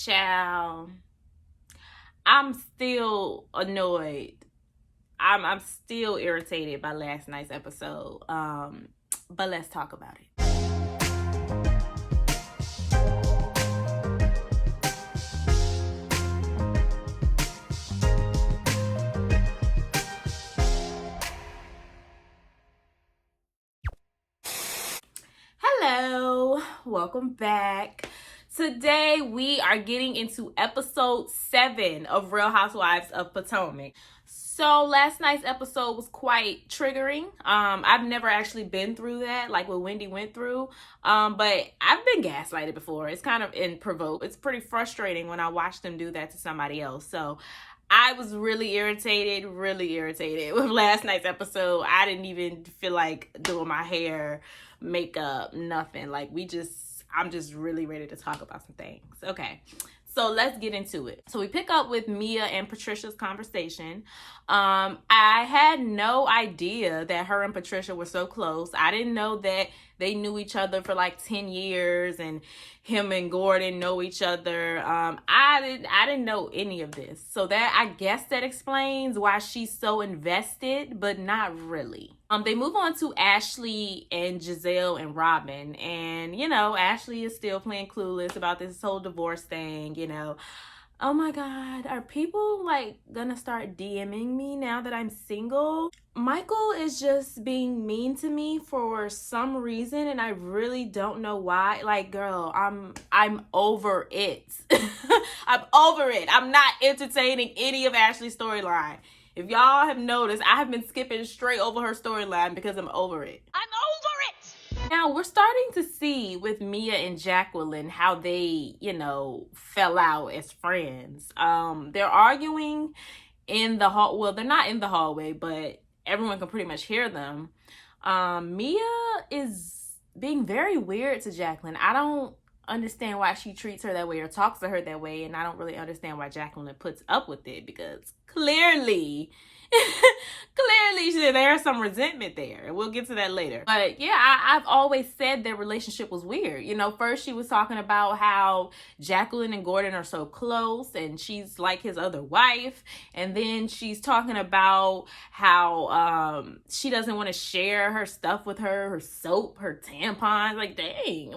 Child, I'm still annoyed. I'm still irritated by last night's episode. But let's talk about it. Hello, welcome back. Today we are getting into episode 7 of Real Housewives of Potomac. So last night's episode was quite triggering. I've never actually been through that, like what Wendy went through. But I've been gaslighted before. It's kind of provoked. It's pretty frustrating when I watch them do that to somebody else. So I was really irritated with last night's episode. I didn't even feel like doing my hair, makeup, nothing. I'm just really ready to talk about some things. Okay, so let's get into it. So we pick up with Mia and Patricia's conversation. I had no idea that her and Patricia were so close. I didn't know that they knew each other for like 10 years and him and Gordon know each other. I didn't know any of this. So that, I guess that explains why she's so invested, but not really. They move on to Ashley and Giselle and Robin. And, Ashley is still playing clueless about this whole divorce thing, Oh my God, are people gonna start DMing me now that I'm single? Michael is just being mean to me for some reason and I really don't know why. Girl, I'm over it. I'm over it. I'm not entertaining any of Ashley's storyline. If y'all have noticed, I have been skipping straight over her storyline because I'm over it. I'm over it! Now, we're starting to see with Mia and Jacqueline how they, fell out as friends. They're arguing in the hall. Well, they're not in the hallway, but everyone can pretty much hear them. Mia is being very weird to Jacqueline. I don't understand why she treats her that way or talks to her that way, and I don't really understand why Jacqueline puts up with it, because clearly there's some resentment there, and we'll get to that later. But yeah, I've always said their relationship was weird. First she was talking about how Jacqueline and Gordon are so close and she's like his other wife, and then she's talking about how she doesn't want to share her stuff with her soap, her tampons. Dang,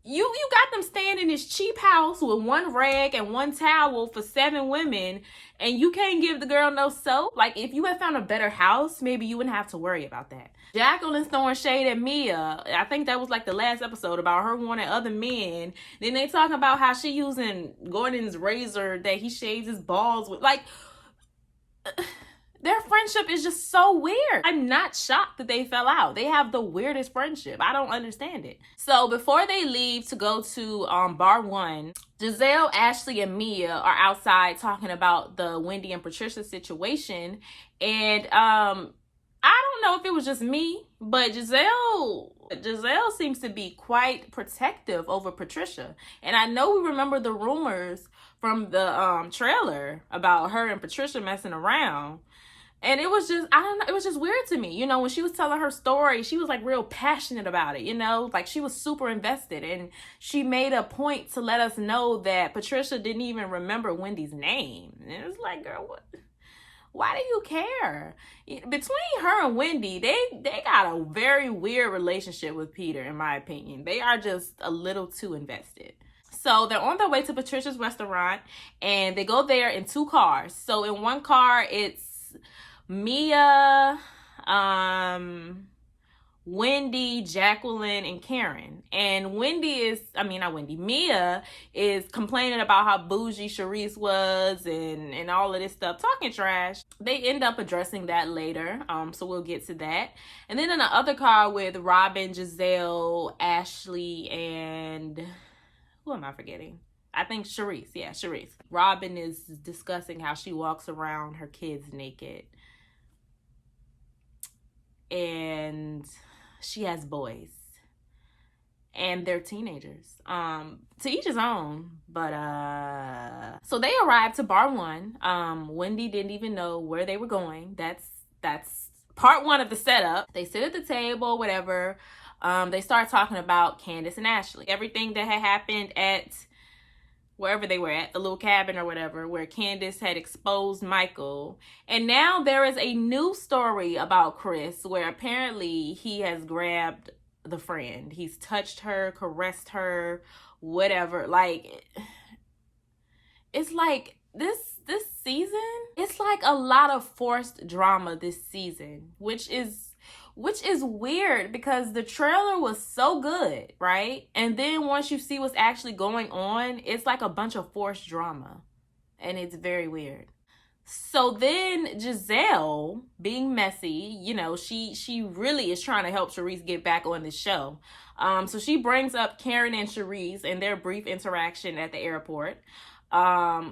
You got them staying in this cheap house with one rag and one towel for 7 women, and you can't give the girl no soap? If you had found a better house, maybe you wouldn't have to worry about that. Jacqueline's throwing shade at Mia. I think that was the last episode about her wanting other men. Then they talk about how she using Gordon's razor that he shaves his balls with. Their friendship is just so weird. I'm not shocked that they fell out. They have the weirdest friendship. I don't understand it. So before they leave to go to bar 1, Giselle, Ashley, and Mia are outside talking about the Wendy and Patricia situation. And I don't know if it was just me, but Giselle seems to be quite protective over Patricia. And I know we remember the rumors from the trailer about her and Patricia messing around. And it was just, I don't know, it was just weird to me. When she was telling her story, she was real passionate about it, she was super invested. And she made a point to let us know that Patricia didn't even remember Wendy's name. And it was girl, what? Why do you care? Between her and Wendy, they got a very weird relationship with Peter, in my opinion. They are just a little too invested. So they're on their way to Patricia's restaurant, and they go there in 2 cars. So in one car, it's Mia, Wendy, Jacqueline, and Karen. And Mia is complaining about how bougie Charisse was and all of this stuff, talking trash. They end up addressing that later, so we'll get to that. And then in the other car with Robin, Giselle, Ashley, and who am I forgetting? I think Charisse. Yeah, Charisse. Robin is discussing how she walks around her kids naked. And she has boys. And they're teenagers. To each his own. But, so they arrived to bar 1. Wendy didn't even know where they were going. That's part 1 of the setup. They sit at the table, whatever. They start talking about Candace and Ashley. Everything that had happened at wherever they were at, the little cabin or whatever, where Candace had exposed Michael. And now there is a new story about Chris where apparently he has grabbed the friend. He's touched her, caressed her, whatever. Like, it's like this season, it's like a lot of forced drama this season, which is weird because the trailer was so good, right? And then once you see what's actually going on, it's like a bunch of forced drama, and it's very weird. So then Giselle, being messy, you know, she really is trying to help Charisse get back on the show. So she brings up Karen and Charisse and their brief interaction at the airport.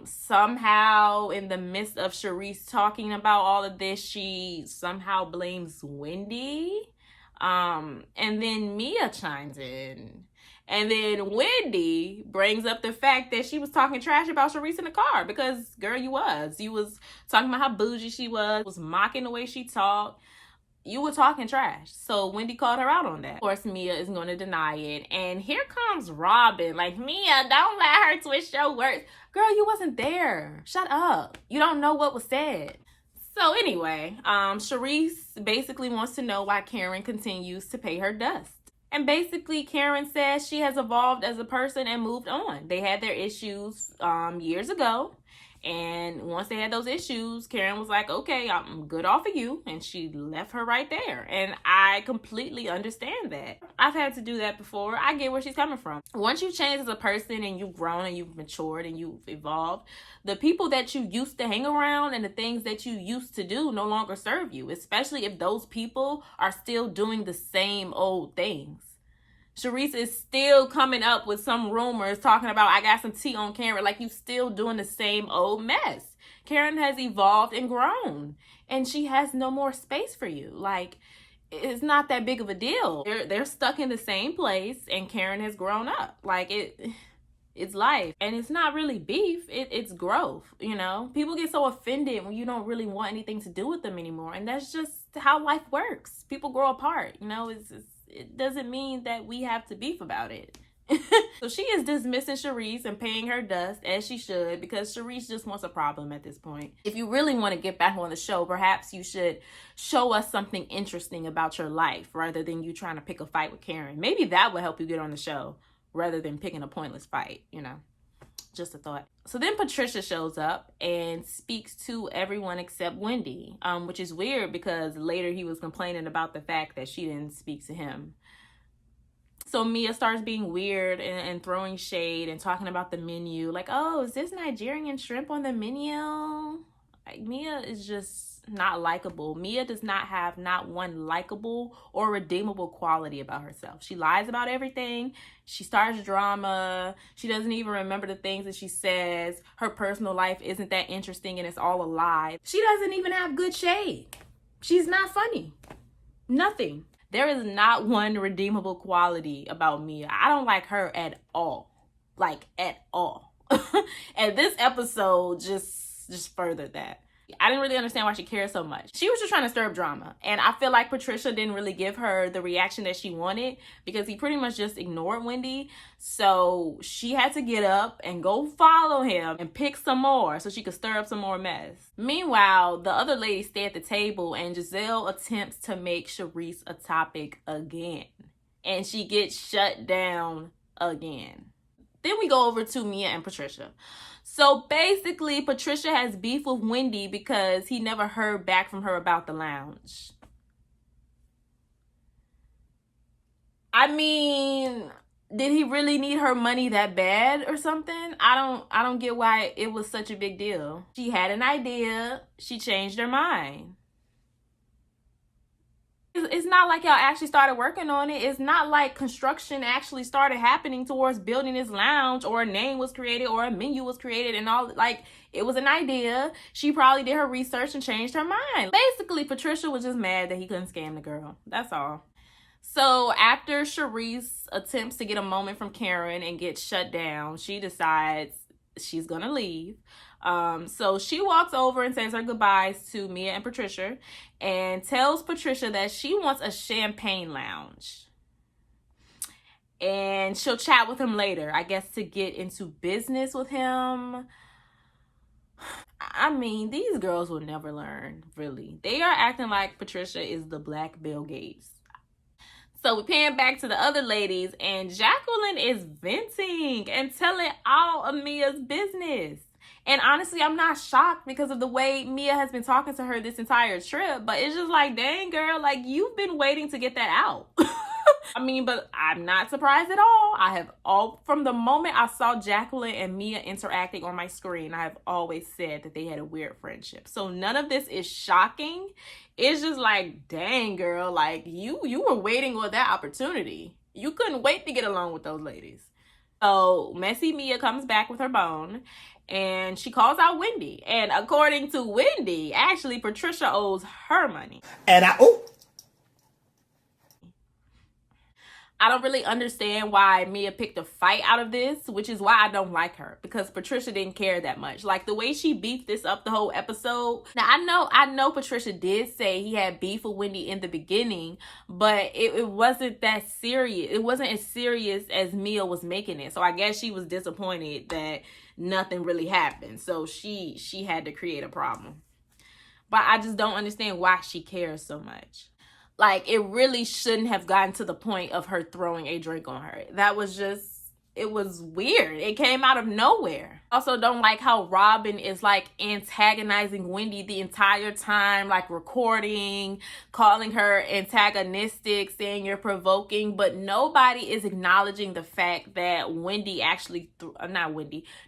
Somehow in the midst of Charisse talking about all of this, she somehow blames Wendy. And then Mia chimes in. And then Wendy brings up the fact that she was talking trash about Charisse in the car because, girl, you was talking about how bougie she was mocking the way she talked. You were talking trash. So Wendy called her out on that. Of course, Mia is going to deny it. And here comes Robin. Like, Mia, don't let her twist your words. Girl, you wasn't there. Shut up. You don't know what was said. So anyway, Charisse basically wants to know why Karen continues to pay her dust. And basically, Karen says she has evolved as a person and moved on. They had their issues years ago. And once they had those issues, Karen was like, okay, I'm good off of you. And she left her right there. And I completely understand that. I've had to do that before. I get where she's coming from. Once you change as a person and you've grown and you've matured and you've evolved, the people that you used to hang around and the things that you used to do no longer serve you, especially if those people are still doing the same old things. Charisse is still coming up with some rumors talking about, I got some tea on Karen. Like, you still doing the same old mess. Karen has evolved and grown, and she has no more space for you. Like, it's not that big of a deal. They're stuck in the same place, and Karen has grown up. Like, it's life. And it's not really beef. It's growth, you know? People get so offended when you don't really want anything to do with them anymore, and that's just how life works. People grow apart, you know? It doesn't mean that we have to beef about it. So she is dismissing Charisse and paying her dust, as she should, because Charisse just wants a problem at this point. If you really want to get back on the show, perhaps you should show us something interesting about your life rather than you trying to pick a fight with Karen. Maybe that will help you get on the show rather than picking a pointless fight, you know. Just a thought. So then Patricia shows up and speaks to everyone except Wendy, which is weird because later he was complaining about the fact that she didn't speak to him. So Mia starts being weird and throwing shade and talking about the menu. Like, oh, is this Nigerian shrimp on the menu? Like, Mia is just not likable. Mia does not have not one likable or redeemable quality about herself. She lies about everything. She starts drama. She doesn't even remember the things that she says. Her personal life isn't that interesting and it's all a lie. She doesn't even have good shade. She's not funny. Nothing. There is not one redeemable quality about Mia. I don't like her at all. Like, at all. And this episode just furthered that. I didn't really understand why she cared so much. She was just trying to stir up drama. And I feel like Patricia didn't really give her the reaction that she wanted because he pretty much just ignored Wendy. So she had to get up and go follow him and pick some more so she could stir up some more mess. Meanwhile, the other ladies stay at the table and Giselle attempts to make Charisse a topic again. And she gets shut down again. Then we go over to Mia and Patricia. So basically, Patricia has beef with Wendy because he never heard back from her about the lounge. I mean, did he really need her money that bad or something? I don't get why it was such a big deal. She had an idea. She changed her mind. It's not like y'all actually started working on it. It's not like construction actually started happening towards building this lounge or a name was created or a menu was created and all. Like, it was an idea. She probably did her research and changed her mind. Basically, Patricia was just mad that he couldn't scam the girl. That's all. So after Charisse attempts to get a moment from Karen and gets shut down, she decides she's gonna leave. So she walks over and says her goodbyes to Mia and Patricia and tells Patricia that she wants a champagne lounge. and she'll chat with him later, I guess, to get into business with him. I mean, these girls will never learn, really. They are acting like Patricia is the Black Bill Gates. So we pan back to the other ladies, and Jacqueline is venting and telling all of Mia's business. And honestly, I'm not shocked because of the way Mia has been talking to her this entire trip. But it's just like, dang, girl, like, you've been waiting to get that out. I mean, but I'm not surprised at all. From the moment I saw Jacqueline and Mia interacting on my screen, I have always said that they had a weird friendship. So none of this is shocking. It's just like, dang, girl, like, you were waiting on that opportunity. You couldn't wait to get along with those ladies. So messy Mia comes back with her bone, and she calls out Wendy. And according to Wendy, actually, Patricia owes her money. And I don't really understand why Mia picked a fight out of this, which is why I don't like her, because Patricia didn't care that much. Like, the way she beefed this up the whole episode. Now, I know Patricia did say he had beef with Wendy in the beginning, but it wasn't that serious. It wasn't as serious as Mia was making it. So I guess she was disappointed that nothing really happened. So she had to create a problem. But I just don't understand why she cares so much. Like, it really shouldn't have gotten to the point of her throwing a drink on her. That was just, it was weird. It came out of nowhere. Also, don't like how Robin is, like, antagonizing Wendy the entire time, like, recording, calling her antagonistic, saying you're provoking, but nobody is acknowledging the fact that Wendy actually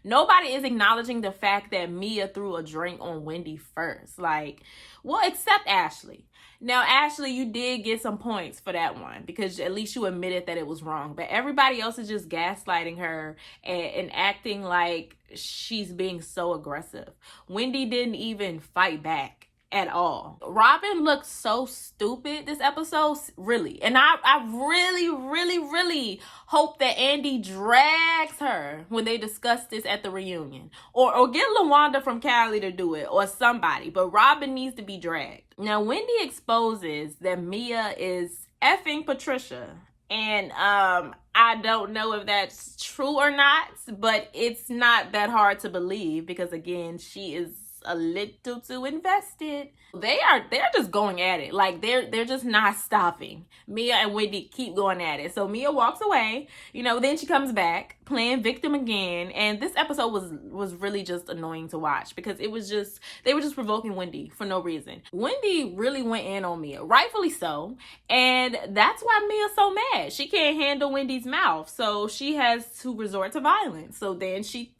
nobody is acknowledging the fact that Mia threw a drink on Wendy first. Like, well, except Ashley. Now, Ashley, you did get some points for that one because at least you admitted that it was wrong. But everybody else is just gaslighting her and acting like she's being so aggressive. Wendy didn't even fight back at all. Robin looked so stupid this episode, really. And I really, really, really hope that Andy drags her when they discuss this at the reunion. Or get LaWanda from Cali to do it, or somebody. But Robin needs to be dragged. Now, Wendy exposes that Mia is effing Patricia. And I don't know if that's true or not, but it's not that hard to believe because, again, she is a little too invested. They're just going at it. Like, they're just not stopping. Mia and Wendy keep going at it. So Mia walks away, then she comes back playing victim again. And this episode was really just annoying to watch because they were just provoking Wendy for no reason. Wendy really went in on Mia, rightfully so. And that's why Mia's so mad. She can't handle Wendy's mouth. So she has to resort to violence. So then she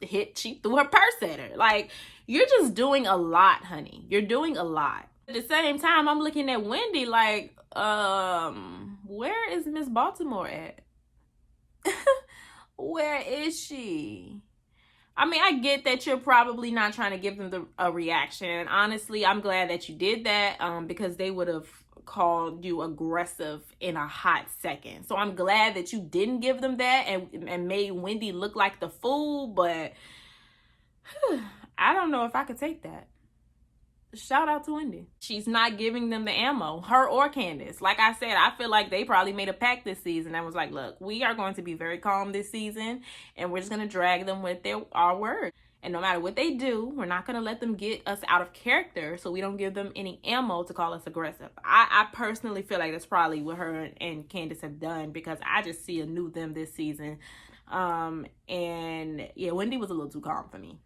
threw her purse at her. Like, you're just doing a lot, honey. You're doing a lot. At the same time, I'm looking at Wendy like, where is Miss Baltimore at? Where is she? I mean, I get that you're probably not trying to give them a reaction. And honestly, I'm glad that you did that because they would have called you aggressive in a hot second. So I'm glad that you didn't give them that and made Wendy look like the fool, but I don't know if I could take that. Shout out to Wendy. She's not giving them the ammo, her or Candace. Like I said, I feel like they probably made a pact this season and was like, look, we are going to be very calm this season and we're just going to drag them with our word. And no matter what they do, we're not going to let them get us out of character so we don't give them any ammo to call us aggressive. I personally feel like that's probably what her and Candace have done because I just see a new them this season. And yeah, Wendy was a little too calm for me.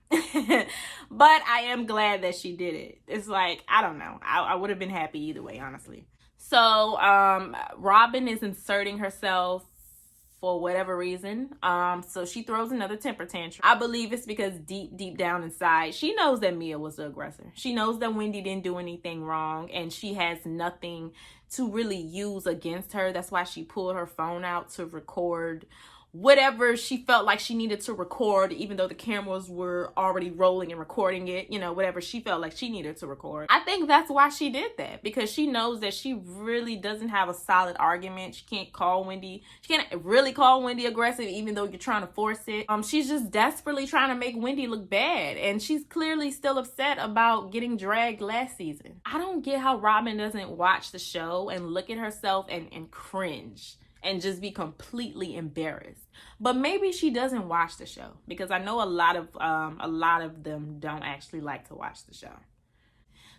But I am glad that she did it. It's like, I don't know. I would have been happy either way, honestly. So, Robin is inserting herself for whatever reason. So she throws another temper tantrum. I believe it's because deep down inside, she knows that Mia was the aggressor. She knows that Wendy didn't do anything wrong and she has nothing to really use against her. That's why she pulled her phone out to record whatever she felt like she needed to record, even though the cameras were already rolling and recording it, whatever she felt like she needed to record. I think that's why she did that, because she knows that she really doesn't have a solid argument. She can't really call Wendy aggressive, even though you're trying to force it. She's just desperately trying to make Wendy look bad, and she's clearly still upset about getting dragged last season. I don't get how Robin doesn't watch the show and look at herself and cringe and just be completely embarrassed. But maybe she doesn't watch the show, because I know a lot of them don't actually like to watch the show.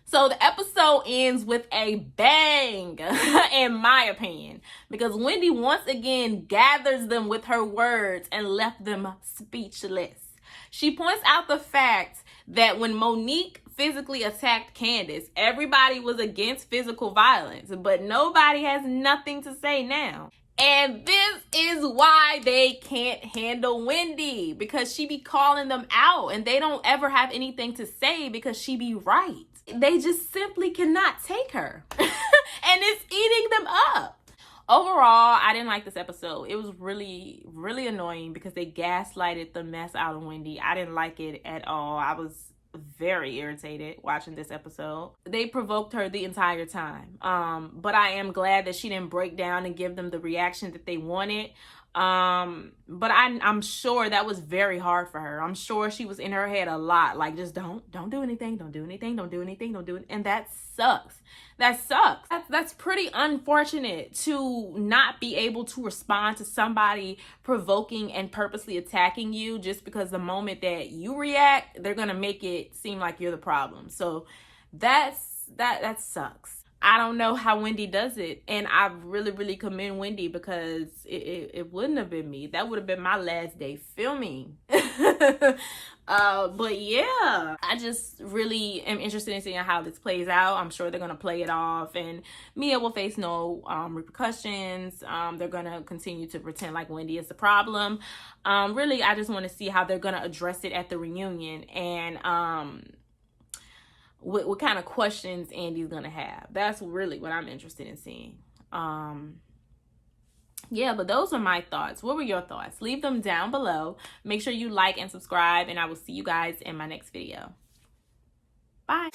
So the episode ends with a bang, in my opinion, because Wendy once again gathers them with her words and left them speechless. She points out the fact that when Monique physically attacked Candace, everybody was against physical violence, but nobody has nothing to say now. And this is why they can't handle Wendy, because she be calling them out and they don't ever have anything to say because she be right. They just simply cannot take her. And it's eating them up. Overall, I didn't like this episode. It was really, really annoying because they gaslighted the mess out of Wendy. I didn't like it at all. I was very irritated watching this episode. They provoked her the entire time. But I am glad that she didn't break down and give them the reaction that they wanted. But I'm sure that was very hard for her. I'm sure she was in her head a lot, like, just don't do anything, don't do anything, don't do anything, don't do it. And that sucks. That sucks. That's pretty unfortunate, to not be able to respond to somebody provoking and purposely attacking you just because the moment that you react, they're gonna make it seem like you're the problem. So that sucks. I don't know how Wendy does it, and I really, really commend Wendy, because it wouldn't have been me. That would have been my last day filming. But yeah, I just really am interested in seeing how this plays out. I'm sure they're gonna play it off, and Mia will face no repercussions. They're gonna continue to pretend like Wendy is the problem. Really, I just want to see how they're gonna address it at the reunion, and what kind of questions Andy's gonna have. That's really what I'm interested in seeing. Yeah, but those are my thoughts. What were your thoughts? Leave them down below. Make sure you like and subscribe, and I will see you guys in my next video. Bye.